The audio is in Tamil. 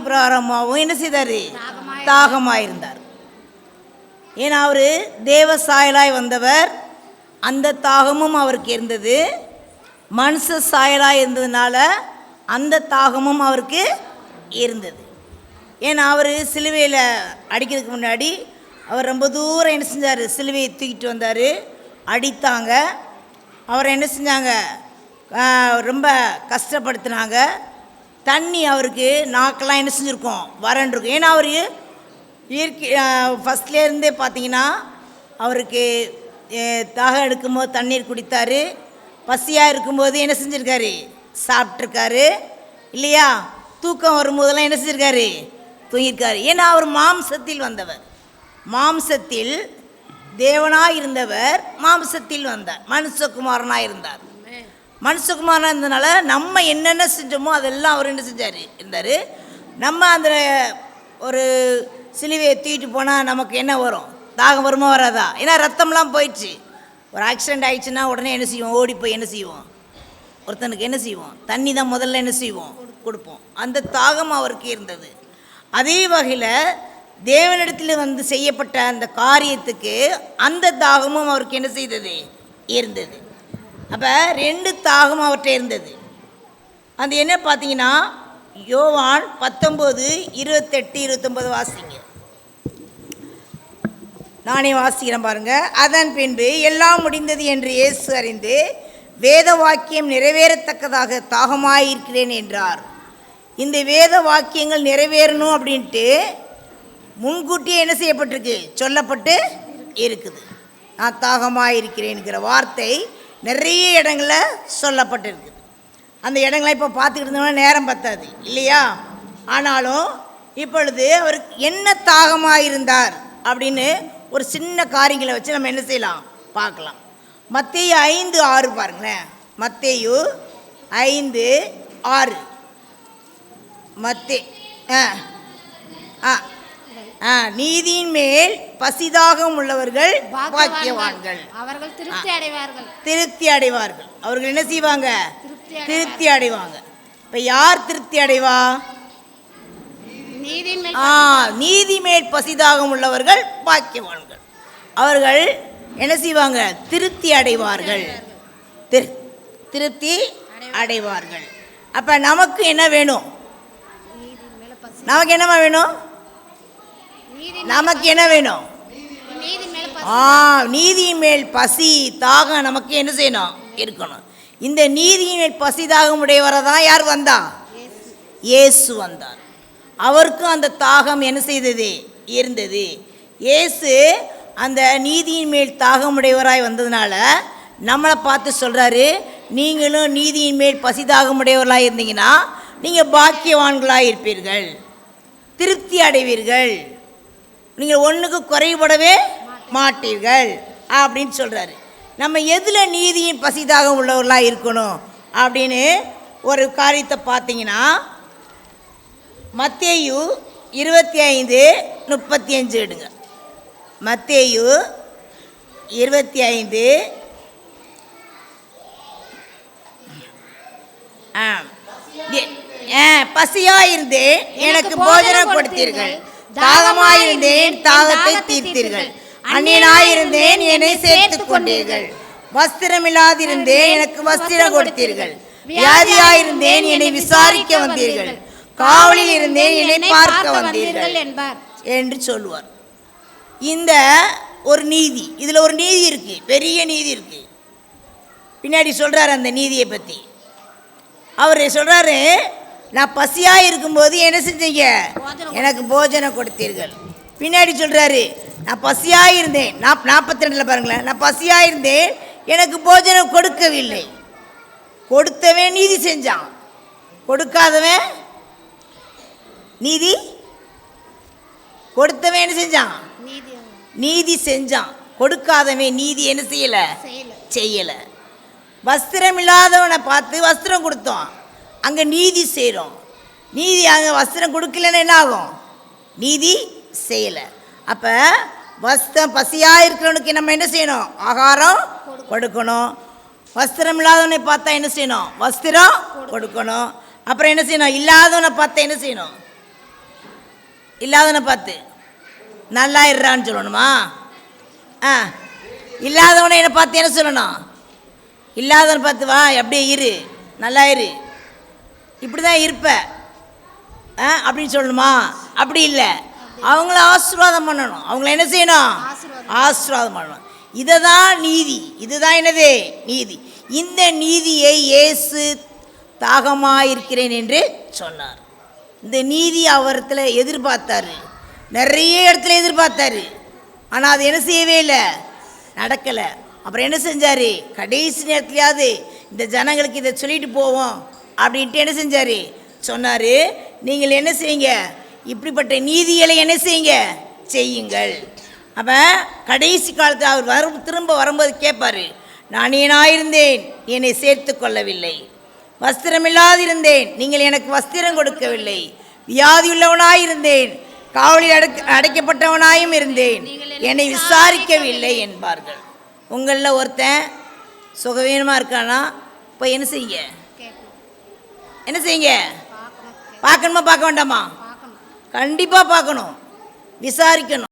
பிரகாரமாகவும் என்ன செய்தார்? தாகமாயிருந்தார். ஏன்னா அவர் தேவ சாயலாய் வந்தவர், அந்த தாகமும் அவருக்கு இருந்தது. மனுஷ சாயலாய் இருந்ததுனால அந்த தாகமும் அவருக்கு இருந்தது. ஏன்னா அவர் சிலுவையில் அடிக்கிறதுக்கு முன்னாடி அவர் ரொம்ப தூரம் என்ன செஞ்சார்? சிலுவையை தூக்கிட்டு வந்தார், அடித்தாங்க. அவரை என்ன செஞ்சாங்க? ரொம்ப கஷ்டப்படுத்தினாங்க. தண்ணி அவருக்கு நாக்கெல்லாம் என்ன செஞ்சுருக்கோம்? வறண்டிருக்கும். ஏன்னா அவர் இயற்கை ஃபஸ்ட்லேருந்தே பார்த்தீங்கன்னா அவருக்கு தாகம் எடுக்கும்போது தண்ணீர் குடித்தார், பசியாக இருக்கும்போது என்ன செஞ்சுருக்காரு? சாப்பிட்ருக்காரு இல்லையா? தூக்கம் வரும்போதெல்லாம் என்ன செஞ்சுருக்காரு? தூங்கியிருக்காரு. ஏன்னா அவர் மாம்சத்தில் வந்தவர், மாம்சத்தில் தேவனாக இருந்தவர், மாம்சத்தில் வந்தார், மனுஷகுமாரனாக இருந்தார். மனுஷகுமாரனாக இருந்ததுனால நம்ம என்னென்ன செஞ்சோமோ அதெல்லாம் அவர் என்ன செஞ்சார்? இருந்தார். நம்ம அந்த ஒரு சிலுவையை தூக்கிட்டு போனால் நமக்கு என்ன வரும்? தாகம் வருமா வராதா? ஏன்னா ரத்தம்லாம் போயிடுச்சு. ஒரு ஆக்சிடெண்ட் ஆகிடுச்சுன்னா உடனே என்ன செய்வோம்? ஓடி போய் என்ன செய்வோம்? ஒருத்தனுக்கு என்ன செய்வோம்? தண்ணி தான் முதல்ல என்ன செய்வோம்? கொடுப்போம். அந்த தாகம் அவருக்கு இருந்தது. அதே வகையில் தேவனிடத்தில் செய்யப்பட்ட அந்த காரியத்துக்கு அந்த தாகமும் அவருக்கு என்ன செய்தது? இருந்தது. அப்போ 2 தாகம் அவர்கிட்ட இருந்தது. அது என்ன பார்த்தீங்கன்னா யோவான் 19:28-29 வாசிங்க. நானே வாசிக்கிறேன் பாருங்க. அதன் பின்பு எல்லாம் முடிந்தது என்று இயேசு அறிந்து வேத வாக்கியம் நிறைவேறத்தக்கதாக தாகமாயிருக்கிறேன் என்றார். இந்த வேத வாக்கியங்கள் நிறைவேறணும் அப்படின்ட்டு முன்கூட்டியே என்ன செய்யப்பட்டிருக்கு? சொல்லப்பட்டு இருக்குது. நான் தாகமாயிருக்கிறேன்ங்கிற வார்த்தை நிறைய இடங்களில் சொல்லப்பட்டிருக்குது. அந்த இடங்களை இப்போ பார்த்துக்கிட்டு இருந்தோம்னா நேரம் பத்தாது இல்லையா? ஆனாலும் இப்பொழுது அவருக்கு என்ன தாகமாயிருந்தார் அப்படின்னு ஒரு சின்ன காரியங்களை வச்சு நம்ம என்ன செய்யலாம்? பார்க்கலாம். மத்தேயு 5:6 பாருங்களேன். மத்தேயு 5:6. நீதியின் மேல் பசிதாகம் உள்ளவர்கள் பாக்கியவான்கள், அவர்கள் திருப்தி அடைவார்கள். அவர்கள் என்ன செய்வாங்க? திருப்தி அடைவாங்க. இப்ப யார் திருப்தி அடைவா? நீதி மேல் பசிதாகம் உள்ளவர்கள் பாக்கியவான்கள். அவர்கள் என்ன செய்வாங்க? திருப்தி அடைவார்கள். திருப்தி அடைவார்கள். அப்ப நமக்கு என்ன வேணும்? நமக்கு என்னமா வேணும்? நமக்கு என்ன வேணும்? நீதியின் மேல் பசி தாகம் நமக்கு என்ன செய்யணும்? இருக்கணும். இந்த நீதியின் மேல் பசி தாகம் உடையவரை தான் யார் வந்தா? இயேசு வந்தார். அவருக்கும் அந்த தாகம் என்ன செய்தது? இருந்தது. இயேசு அந்த நீதியின் மேல் தாகம் உடையவராய் வந்ததுனால நம்மளை பார்த்து சொல்கிறாரு, நீங்களும் நீதியின் மேல் பசி தாகம் உடையவர்களாக இருந்தீங்கன்னா நீங்கள் பாக்கியவான்களாக இருப்பீர்கள், திருப்தி அடைவீர்கள், நீங்கள் ஒன்றுக்கு குறைபடவே மாட்டீர்கள் அப்படின்னு சொல்கிறாரு. நம்ம எதில் நீதியின் பசிதாக உள்ளவர்களாக இருக்கணும் அப்படின்னு ஒரு காரியத்தை பார்த்தீங்கன்னா மத்தேயு 25:35 எடுங்க. மத்தேயு 25 பசியாயிருந்தேன் எனக்கு போஜனம் கொடுத்தீர்கள், தாகமாயிருந்தேன் தாகத்தை தீர்த்தீர்கள், அந்நியனாயிருந்தேன் என்னை சேர்த்துக் கொண்டீர்கள், வஸ்திரமில்லாதிருந்தேன் எனக்கு வஸ்திரம் கொடுத்தீர்கள், வியாதியாயிருந்தேன் என்னை விசாரிக்க வந்தீர்கள், காவலில் இருந்தேன் என்னை பார்க்க வந்தீர்கள் என்று சொல்லுவார். இந்த ஒரு நீதி, இதில் ஒரு நீதி இருக்கு, பெரிய நீதி இருக்கு. பின்னாடி சொல்றாரு அந்த நீதியை பற்றி. அவர் சொல்றாரு, நான் பசியாக இருக்கும்போது என்ன செஞ்சீங்க? எனக்கு போஜனம் கொடுத்தீர்கள். பின்னாடி சொல்கிறாரு, நான் பசியாக இருந்தேன். 42 பாருங்களேன். நான் பசியாக இருந்தேன் எனக்கு போஜனம் கொடுக்கவில்லை. கொடுத்தவன் நீதி செஞ்சான், கொடுக்காதவன் நீதி கொடுத்தவன் என்ன செஞ்சான்? நீதி செஞ்சான். கொடுக்காதவன் நீதி என்ன செய்யலை. வஸ்திரம் இல்லாதவனை பார்த்து வஸ்திரம் கொடுத்தோம், அங்கே நீதி செய்கிறோம். நீதி அங்கே வஸ்திரம் கொடுக்கலன்னு என்ன ஆகும்? நீதி செய்யலை. அப்போ பசியாக இருக்கிறவனுக்கு நம்ம என்ன செய்யணும்? ஆகாரம் கொடுக்கணும். வஸ்திரம் இல்லாதவனை பார்த்தா என்ன செய்யணும்? வஸ்திரம் கொடுக்கணும். அப்புறம் என்ன செய்யணும்? இல்லாதவனை பார்த்தா என்ன செய்யணும்? இல்லாதவனை பார்த்து நல்லா இருறான்னு சொல்லணுமா? ஆ, இல்லாதவனை என்னை பார்த்து என்ன சொல்லணும்? இல்லாதவனை பார்த்து வா, அப்படியே இரு, நல்லா இரு, இப்படி தான் இருப்ப அப்படின்னு சொல்லணுமா? அப்படி இல்லை, அவங்கள ஆசீர்வாதம் பண்ணணும். அவங்கள என்ன செய்யணும்? ஆசீர்வாதம் பண்ணணும். இதை தான் நீதி. இதுதான் என்னது? நீதி. இந்த நீதியை இயேசு தாகமாயிருக்கிறேன் என்று சொன்னார். இந்த நீதி அவரத்தில் எதிர்பார்த்தாரு, நிறைய இடத்துல எதிர்பார்த்தாரு. ஆனால் அது என்ன செய்யவே இல்லை, நடக்கலை. அப்புறம் என்ன செஞ்சார்? கடைசி நேரத்துலையாவது இந்த ஜனங்களுக்கு இதை சொல்லிட்டு போவோம் அப்படின்ட்டு என்ன செஞ்சார்? சொன்னார், நீங்கள் என்ன செய்யுங்க, இப்படிப்பட்ட நீதிகளை என்ன செய்யுங்க, செய்யுங்கள். அப்போ கடைசி காலத்தில் அவர் திரும்ப வரும்போது கேட்பார், நான் ஏனாயிருந்தேன், என்னை சேர்த்து கொள்ளவில்லை. வஸ்திரமில்லாதிருந்தேன், நீங்கள் எனக்கு வஸ்திரம் கொடுக்கவில்லை. வியாதியுள்ளவனாயிருந்தேன், காவலில் அடைக்கப்பட்டவனாயும் இருந்தேன், என்னை விசாரிக்கவில்லை என்பார்கள். உங்களில் ஒருத்தன் சுகவீனமாக இருக்கானா? இப்போ என்ன செய்யுங்க, என்ன செய்யுங்க? பார்க்கணுமா பார்க்க வேண்டாமா? கண்டிப்பாக பார்க்கணும், விசாரிக்கணும்.